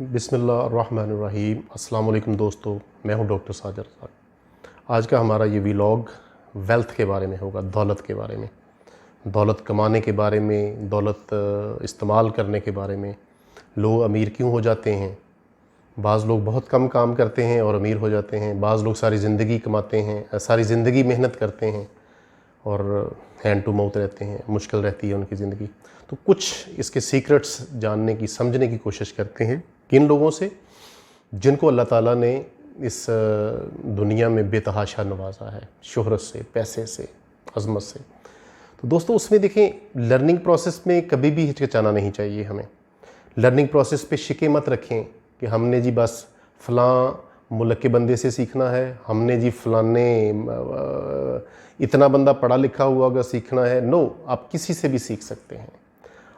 बिस्मिल्लाहिर्रहमानिर्रहीम। अस्सलाम वालेकुम दोस्तों, मैं हूं डॉक्टर साजिद रज़ाक। आज का हमारा ये व्लॉग वेल्थ के बारे में होगा, दौलत के बारे में, दौलत कमाने के बारे में, दौलत इस्तेमाल करने के बारे में। लोग अमीर क्यों हो जाते हैं? बाज़ लोग बहुत कम काम करते हैं और अमीर हो जाते हैं। बाज़ लोग सारी ज़िंदगी कमाते हैं, सारी ज़िंदगी मेहनत करते हैं और हैंड टू माउथ रहते हैं, मुश्किल रहती है उनकी ज़िंदगी। तो कुछ इसके सीक्रेट्स जानने की, समझने की कोशिश करते हैं किन लोगों से, जिनको अल्लाह ताला ने इस दुनिया में बेतहाशा नवाजा है, शोहरत से, पैसे से, अज़मत से। तो दोस्तों उसमें देखें, लर्निंग प्रोसेस में कभी भी हिचकिचाना नहीं चाहिए हमें। लर्निंग प्रोसेस पे शिके मत रखें कि हमने जी बस फ़लाँ मुल्क के बंदे से सीखना है, हमने जी फ़लाने इतना बंदा पढ़ा लिखा हुआ अगर सीखना है। नो, आप किसी से भी सीख सकते हैं।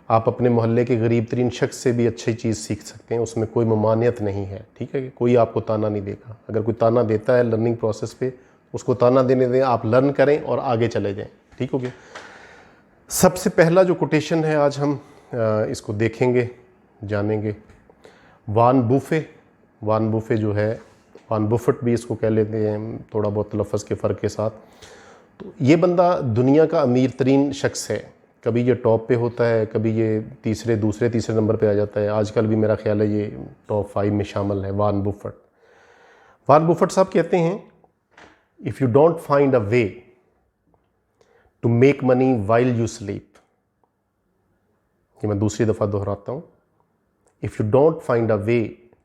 आप अपने मोहल्ले के गरीब तरीन शख्स से भी अच्छी चीज़ सीख सकते हैं, उसमें कोई ममानियत नहीं है। ठीक है कि कोई आपको ताना नहीं देगा। अगर कोई ताना देता है लर्निंग प्रोसेस पे, उसको ताना देने दें, आप लर्न करें और आगे चले जाएं। ठीक हो गया। सबसे पहला जो कोटेशन है आज हम इसको देखेंगे, जानेंगे। वान बुफे जो है, वान बुफेट भी इसको कह लेते हैं, थोड़ा बहुत लफ्ज़ के फ़र्क के साथ। तो ये बंदा दुनिया का अमीर तरीन शख्स है। कभी ये टॉप पे होता है, कभी ये दूसरे तीसरे नंबर पे आ जाता है। आजकल भी मेरा ख्याल है ये टॉप 5 में शामिल है। वान बुफेट साहब कहते हैं, if you don't find a way to make money while you sleep. ये मैं दूसरी दफ़ा दोहराता हूँ। If you don't find a way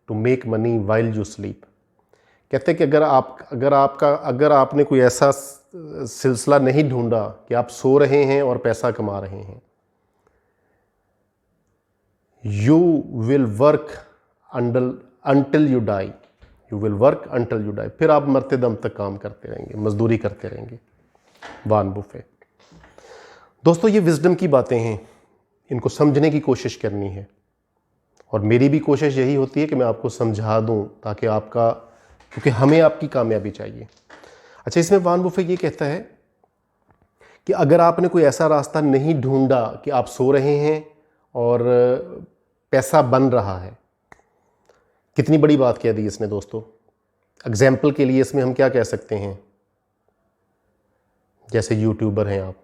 to make money while you sleep. कहते हैं कि अगर आपने कोई ऐसा सिलसिला नहीं ढूंढा कि आप सो रहे हैं और पैसा कमा रहे हैं, you will work until you die. You will work until you die. फिर आप मरते दम तक काम करते रहेंगे, मजदूरी करते रहेंगे। वान बुफे। दोस्तों ये विजडम की बातें हैं, इनको समझने की कोशिश करनी है और मेरी भी कोशिश यही होती है कि मैं आपको समझा दूं ताकि आपका, क्योंकि हमें आपकी कामयाबी चाहिए। अच्छा, इसमें वान बुफे ये कहता है कि अगर आपने कोई ऐसा रास्ता नहीं ढूंढा कि आप सो रहे हैं और पैसा बन रहा है। कितनी बड़ी बात कह दी इसने दोस्तों। एग्जाम्पल के लिए इसमें हम क्या कह सकते हैं, जैसे यूट्यूबर हैं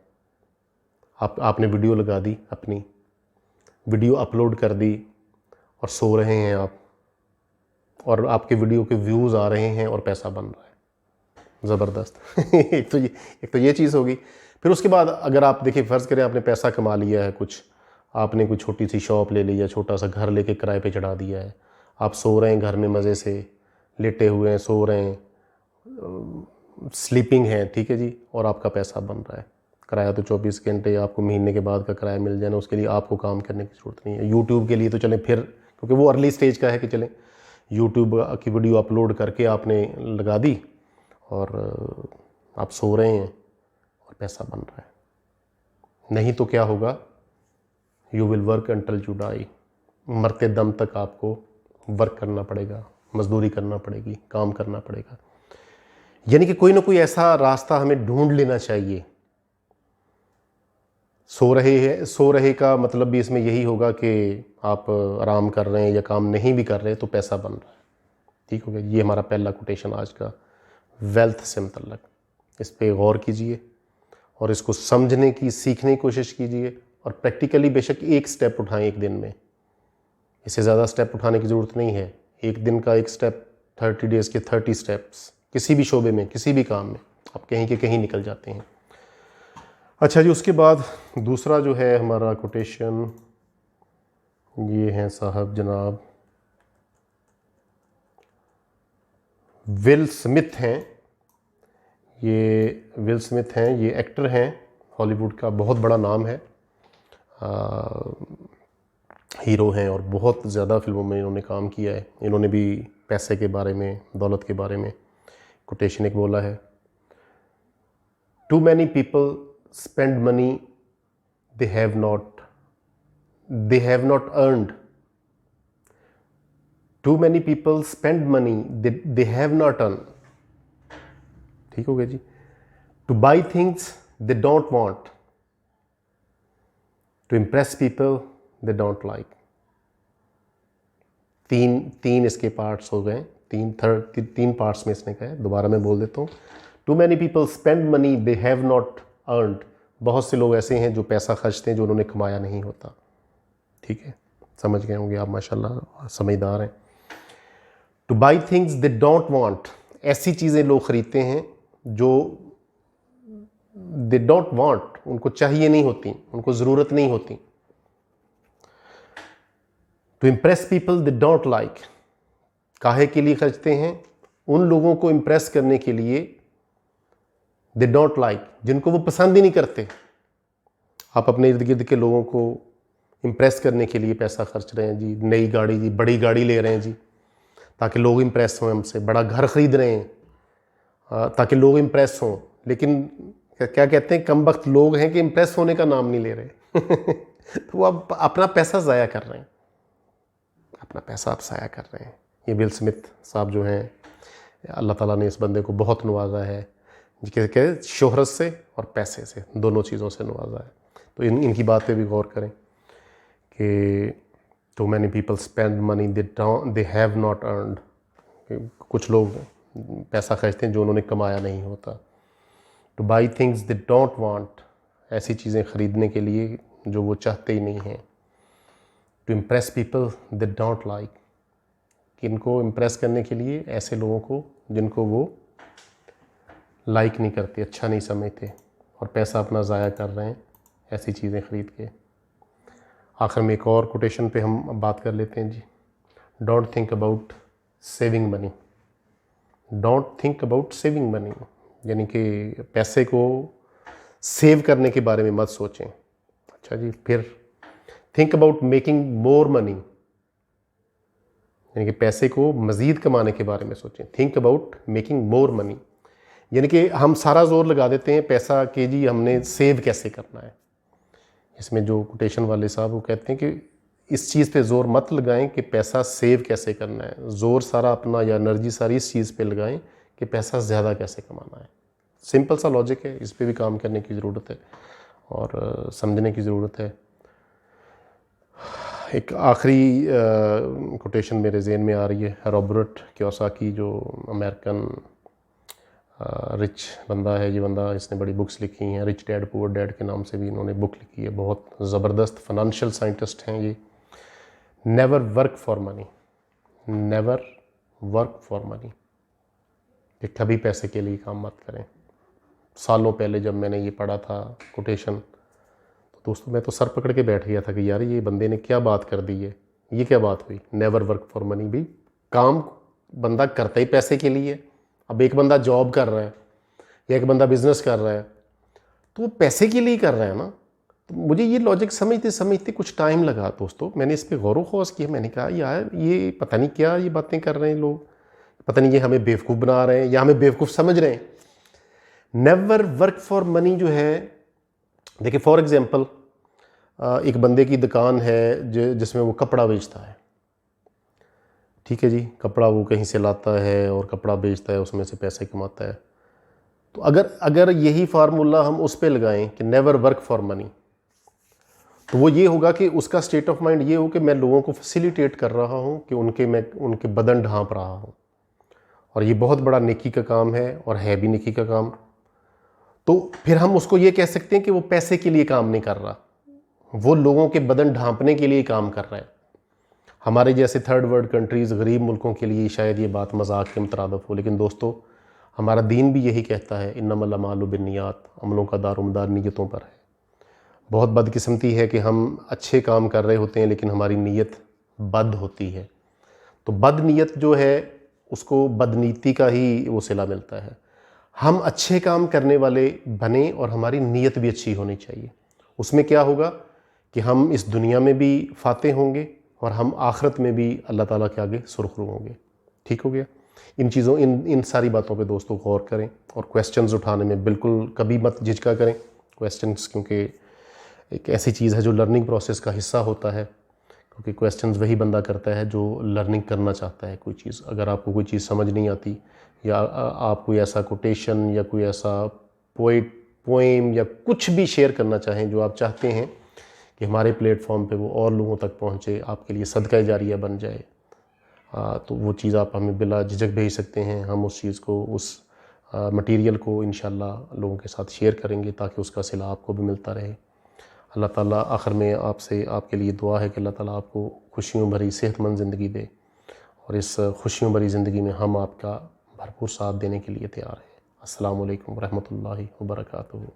आपने वीडियो लगा दी, अपनी वीडियो अपलोड कर दी और सो रहे हैं आप, और आपके वीडियो के व्यूज़ आ रहे हैं और पैसा बन रहा है। ज़बरदस्त। एक तो ये चीज़ होगी। फिर उसके बाद अगर आप देखिए, फ़र्ज़ करें आपने पैसा कमा लिया है, कुछ आपने कोई छोटी सी शॉप ले ली या छोटा सा घर लेके किराए पे चढ़ा दिया है। आप सो रहे हैं घर में, मज़े से लेटे हुए हैं, सो रहे हैं, स्लीपिंग है, ठीक है जी, और आपका पैसा बन रहा है। किराया तो 24 घंटे आपको महीने के बाद का किराया मिल जाए ना, उसके लिए आपको काम करने की ज़रूरत नहीं है। यूट्यूब के लिए तो चलें फिर, क्योंकि वो अर्ली स्टेज का है कि चलें यूट्यूब की वीडियो अपलोड करके आपने लगा दी और आप सो रहे हैं और पैसा बन रहा है। नहीं तो क्या होगा, you will work until you die. मरते दम तक आपको वर्क करना पड़ेगा, मजदूरी करना पड़ेगी, काम करना पड़ेगा। यानी कि कोई ना कोई ऐसा रास्ता हमें ढूंढ लेना चाहिए। सो रहे का मतलब भी इसमें यही होगा कि आप आराम कर रहे हैं या काम नहीं भी कर रहे तो पैसा बन रहा है। ठीक हो गया। ये हमारा पहला कोटेशन आज का वेल्थ से मुतल्लक। इस पे गौर कीजिए और इसको समझने की, सीखने की कोशिश कीजिए और प्रैक्टिकली बेशक एक स्टेप उठाएं एक दिन में। इससे ज़्यादा स्टेप उठाने की ज़रूरत नहीं है। एक दिन का एक स्टेप, 30 डेज़ के 30 स्टेप्स, किसी भी शोबे में, किसी भी काम में आप कहीं के कहीं निकल जाते हैं। अच्छा जी, उसके बाद दूसरा जो है हमारा कोटेशन, ये हैं साहब जनाब विल स्मिथ हैं। ये विल स्मिथ हैं, ये एक्टर हैं, हॉलीवुड का बहुत बड़ा नाम है, हीरो हैं और बहुत ज़्यादा फिल्मों में इन्होंने काम किया है। इन्होंने भी पैसे के बारे में, दौलत के बारे में कोटेशन एक बोला है, too many people spend money they have not earned. Too many people spend money they have not earned. ठीक हो गया जी। To buy things they don't want, to impress people they don't like. तीन इसके parts हो गए, तीन parts में इसने कहा है। दोबारा मैं बोल देता हूँ। Too many people spend money they have not earned. बहुत से लोग ऐसे हैं जो पैसा खर्चते हैं जो उन्होंने कमाया नहीं होता। ठीक है, समझ गए होंगे आप, माशाल्लाह समझदार हैं। Two by things they don't want. ऐसी चीज़ें लोग खरीदते हैं जो दे डोंट वांट, उनको चाहिए नहीं होती, उनको ज़रूरत नहीं होती। To impress people they don't like. काहे के लिए खर्चते हैं? उन लोगों को इम्प्रेस करने के लिए, दे डोंट लाइक, जिनको वो पसंद ही नहीं करते। आप अपने इर्द गिर्द के लोगों को इम्प्रेस करने के लिए पैसा खर्च रहे हैं जी, नई गाड़ी जी, बड़ी गाड़ी ले रहे हैं जी ताकि लोग इम्प्रेस हों हमसे, बड़ा घर खरीद रहे हैं ताकि लोग इम्प्रेस हों। लेकिन क्या कहते हैं, कम वक्त लोग हैं कि इम्प्रेस होने का नाम नहीं ले रहे तो वो आप अपना पैसा ज़ाया कर रहे हैं, अपना पैसा आप ज़ाया कर रहे हैं। ये विल स्मिथ साहब जो हैं, अल्लाह ताला ने इस बंदे को बहुत नवाजा है, जिसके शोहरत से और पैसे से, दोनों चीज़ों से नवाजा है। तो इनकी बात पे भी गौर करें कि too many people spend money they have not earned. कुछ लोग पैसा खर्चते हैं जो उन्होंने कमाया नहीं होता। Two by things they don't want. ऐसी चीज़ें ख़रीदने के लिए जो वो चाहते ही नहीं हैं। To impress people they don't like. किनको इम्प्रेस करने के लिए? ऐसे लोगों को जिनको वो लाइक नहीं करते, अच्छा नहीं समझते, और पैसा अपना ज़ाया कर रहे हैं ऐसी चीज़ें ख़रीद के। आखिर में एक और कोटेशन पे हम बात कर लेते हैं जी। Don't think about saving money. Don't think about saving money, यानी कि पैसे को सेव करने के बारे में मत सोचें। अच्छा जी, फिर think about making more money, यानी कि पैसे को मज़ीद कमाने के बारे में सोचें। Think about making more money, यानी कि हम सारा जोर लगा देते हैं पैसा कि जी हमने सेव कैसे करना है। इसमें जो कोटेशन वाले साहब वो कहते हैं कि इस चीज़ पे ज़ोर मत लगाएं कि पैसा सेव कैसे करना है, ज़ोर सारा अपना या एनर्जी सारी इस चीज़ पे लगाएं कि पैसा ज़्यादा कैसे कमाना है। सिंपल सा लॉजिक है, इस पे भी काम करने की ज़रूरत है और समझने की ज़रूरत है। एक आखिरी कोटेशन मेरे ज़हन में आ रही है, रॉबर्ट कियोसाकी, जो अमेरिकन रिच बंदा है। ये बंदा, इसने बड़ी बुक्स लिखी हैं, रिच डैड पुअर डैड के नाम से भी इन्होंने बुक लिखी है। बहुत ज़बरदस्त फाइनेंशियल साइंटिस्ट हैं ये। Never work for money, never work for money, कि कभी पैसे के लिए काम मत करें। सालों पहले जब मैंने ये पढ़ा था कोटेशन, तो दोस्तों मैं तो सर पकड़ के बैठ गया था कि यार ये बंदे ने क्या बात कर दी है, ये क्या बात हुई। नेवर वर्क फॉर मनी, भी काम बंदा करता ही पैसे के लिए। अब एक बंदा जॉब कर रहा है या एक बंदा बिजनेस कर रहा है तो वो पैसे के लिए कर रहा है ना। तो मुझे ये लॉजिक समझते समझते कुछ टाइम लगा दोस्तों, मैंने इस पर गौर व खौज किया। मैंने कहा यार ये पता नहीं क्या ये बातें कर रहे हैं लोग, पता नहीं ये हमें बेवकूफ़ बना रहे हैं या हमें बेवकूफ़ समझ रहे हैं। नेवर वर्क फॉर मनी जो है, देखिए फॉर एग्जांपल एक बंदे की दुकान है जिसमें वो कपड़ा बेचता है। ठीक है जी, कपड़ा वो कहीं से लाता है और कपड़ा बेचता है, उसमें से पैसे कमाता है। तो अगर यही फार्मूला हम उस पर लगाएं कि नेवर वर्क फॉर मनी, तो वो ये होगा कि उसका स्टेट ऑफ माइंड ये हो कि मैं लोगों को फैसिलिटेट कर रहा हूँ कि मैं उनके बदन ढांप रहा हूँ, और ये बहुत बड़ा नेकी का काम है और है भी नेकी का काम। तो फिर हम उसको ये कह सकते हैं कि वो पैसे के लिए काम नहीं कर रहा, वो लोगों के बदन ढांपने के लिए काम कर रहा है। हमारे जैसे थर्ड वर्ल्ड कंट्रीज़, गरीब मुल्कों के लिए शायद ये बात मजाक के मुतरादफ हो, लेकिन दोस्तों हमारा दीन भी यही कहता है, इन्नमल अमालु बिन्नियात, अमलों का दारोमदार नीयतों पर है। बहुत बदकिस्मती है कि हम अच्छे काम कर रहे होते हैं लेकिन हमारी नीयत बद होती है। तो बद नीयत जो है उसको बदनीति का ही वो सिला मिलता है। हम अच्छे काम करने वाले बने और हमारी नीयत भी अच्छी होनी चाहिए। उसमें क्या होगा कि हम इस दुनिया में भी फातेह होंगे और हम आखिरत में भी अल्लाह ताला के आगे सुरखरू होंगे। ठीक हो गया। इन सारी बातों पे दोस्तों गौर करें और क्वेश्चंस उठाने में बिल्कुल कभी मत झिझका करें क्वेश्चंस, क्योंकि एक ऐसी चीज़ है जो लर्निंग प्रोसेस का हिस्सा होता है। क्योंकि क्वेश्चंस वही बंदा करता है जो लर्निंग करना चाहता है कोई चीज़। अगर आपको कोई चीज़ समझ नहीं आती या आप कोई ऐसा कोटेशन या कोई ऐसा पोएम या कुछ भी शेयर करना चाहें जो आप चाहते हैं कि हमारे प्लेटफॉर्म पे वो और लोगों तक पहुँचे, आपके लिए सदका जारिया बन जाए, तो वो चीज़ आप हमें बिला झिझक भेज सकते हैं। हम उस चीज़ को, उस मटेरियल को इंशाल्लाह लोगों के साथ शेयर करेंगे ताकि उसका सिला आपको भी मिलता रहे। अल्लाह ताला आखिर में आपके लिए दुआ है कि अल्लाह ताला आपको खुशियों भरी सेहतमंद ज़िंदगी दे, और इस खुशियों भरी ज़िंदगी में हम आपका भरपूर साथ देने के लिए तैयार हैं। अस्सलामु अलैकुम रहमतुल्लाहि व बरकातुहू।